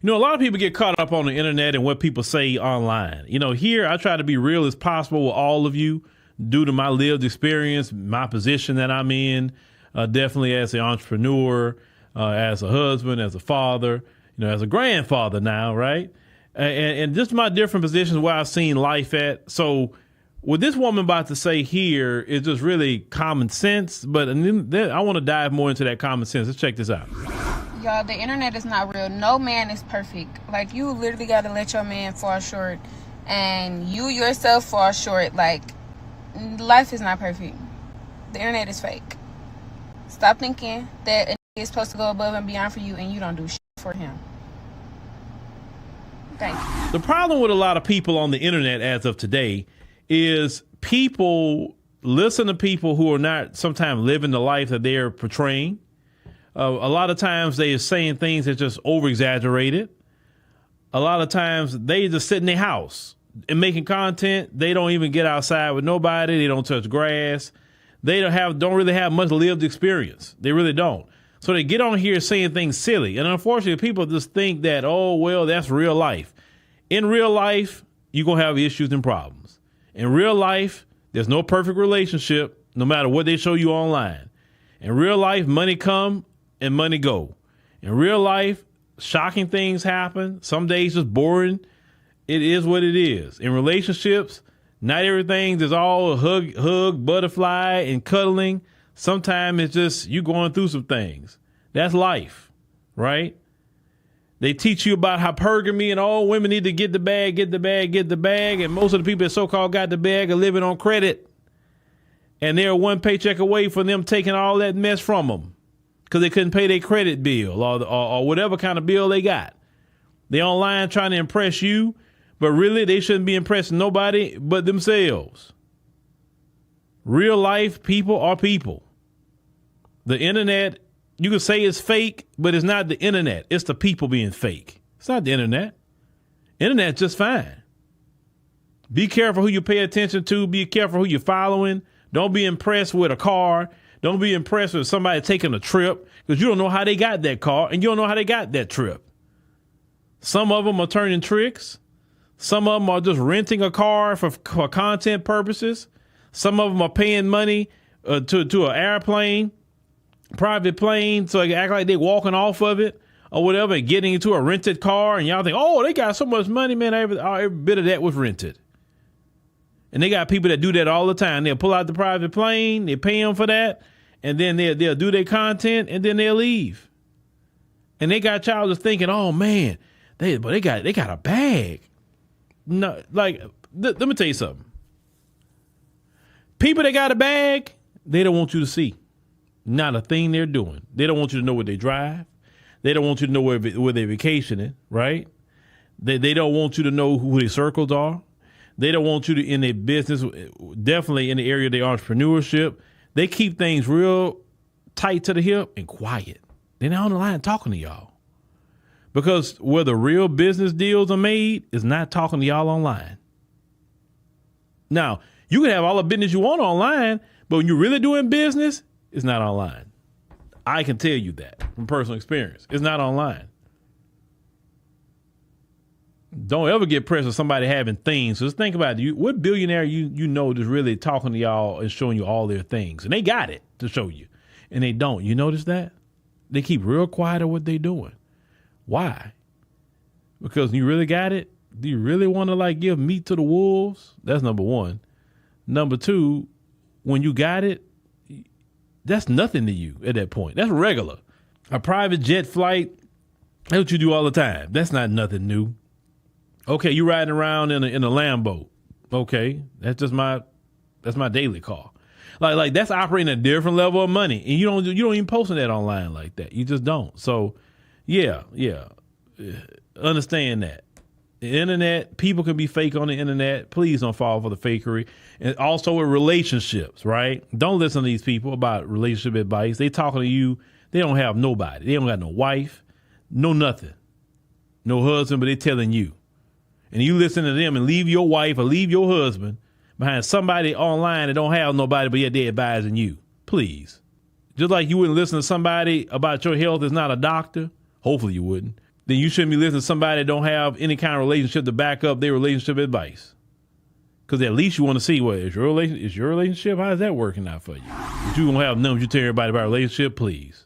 A lot of people get caught up on the internet and what people say online. Here I try to be real as possible with all of you due to my lived experience, my position that I'm in, definitely as an entrepreneur, as a husband, as a father, as a grandfather now, right? And just my different positions where I've seen life at. So what this woman about to say here is just really common sense, but then I want to dive more into that common sense. Let's check this out. Y'all, the internet is not real. No man is perfect. Like, you literally got to let your man fall short and you yourself fall short. Like, life is not perfect. The internet is fake. Stop thinking that a nigga is supposed to go above and beyond for you and you don't do shit for him. Thank you. The problem with a lot of people on the internet as of today is people listen to people who are not sometimes living the life that they're portraying. A lot of times they are saying things that just over-exaggerated. A lot of times they just sit in their house and making content. They don't even get outside with nobody. They don't touch grass. They don't really have much lived experience. They really don't. So they get on here saying things silly. And unfortunately, people just think that, oh, well, that's real life. In real life, you're going to have issues and problems. In real life, there's no perfect relationship, no matter what they show you online. In real life, money come and money go. In real life, shocking things happen. Some days just boring. It is what it is. In relationships, not everything is all hug, butterfly, and cuddling. Sometimes it's just you going through some things. That's life, right? They teach you about hypergamy and all women need to get the bag, get the bag, get the bag. And most of the people that so-called got the bag are living on credit. And they're one paycheck away from them taking all that mess from them because they couldn't pay their credit bill or whatever kind of bill they got. They online trying to impress you, but really they shouldn't be impressing nobody but themselves. Real life people are people. The internet, you could say it's fake, but it's not the internet. It's the people being fake. It's not the internet. Internet's just fine. Be careful who you pay attention to. Be careful who you're following. Don't be impressed with a car. Don't be impressed with somebody taking a trip because you don't know how they got that car and you don't know how they got that trip. Some of them are turning tricks. Some of them are just renting a car for content purposes. Some of them are paying money to an airplane, private plane, so they can act like they're walking off of it or whatever and getting into a rented car. And y'all think, oh, they got so much money, man. Every bit of that was rented. And they got people that do that all the time. They'll pull out the private plane, they pay them for that, and then they'll do their content, and then they'll leave. And they got y'all just thinking, oh man, they got a bag. No, like let me tell you something. People that got a bag, they don't want you to see. Not a thing they're doing. They don't want you to know where they drive. They don't want you to know where they're vacationing, right? They don't want you to know who their circles are. They don't want you to in their business, definitely in the area of their entrepreneurship. They keep things real tight to the hip and quiet. They're not on the line talking to y'all. Because where the real business deals are made is not talking to y'all online. Now, you can have all the business you want online, but when you're really doing business, it's not online. I can tell you that from personal experience. It's not online. Don't ever get pressed with somebody having things. So just think about it. What billionaire you know is really talking to y'all and showing you all their things? And they got it to show you. And they don't. You notice that? They keep real quiet on what they're doing. Why? Because you really got it? Do you really want to like give meat to the wolves? That's number one. Number two, when you got it, that's nothing to you at that point. That's regular. A private jet flight, that's what you do all the time. That's not nothing new. Okay, you riding around in a Lambo. Okay, that's my daily car. Like that's operating a different level of money, and you don't even posting that online like that. You just don't. So, yeah, understand that. The internet, people can be fake on the internet. Please don't fall for the fakery. And also with relationships, right? Don't listen to these people about relationship advice. They talking to you. They don't have nobody. They don't got no wife, no nothing, no husband, but they telling you. And you listen to them and leave your wife or leave your husband behind somebody online that don't have nobody, but yet they're advising you. Please. Just like you wouldn't listen to somebody about your health that's not a doctor. Hopefully you wouldn't. then you shouldn't be listening to somebody that don't have any kind of relationship to back up their relationship advice. Because at least you want to see what is your relationship. How is that working out for you? If you don't have numbers, you tell everybody about a relationship, please.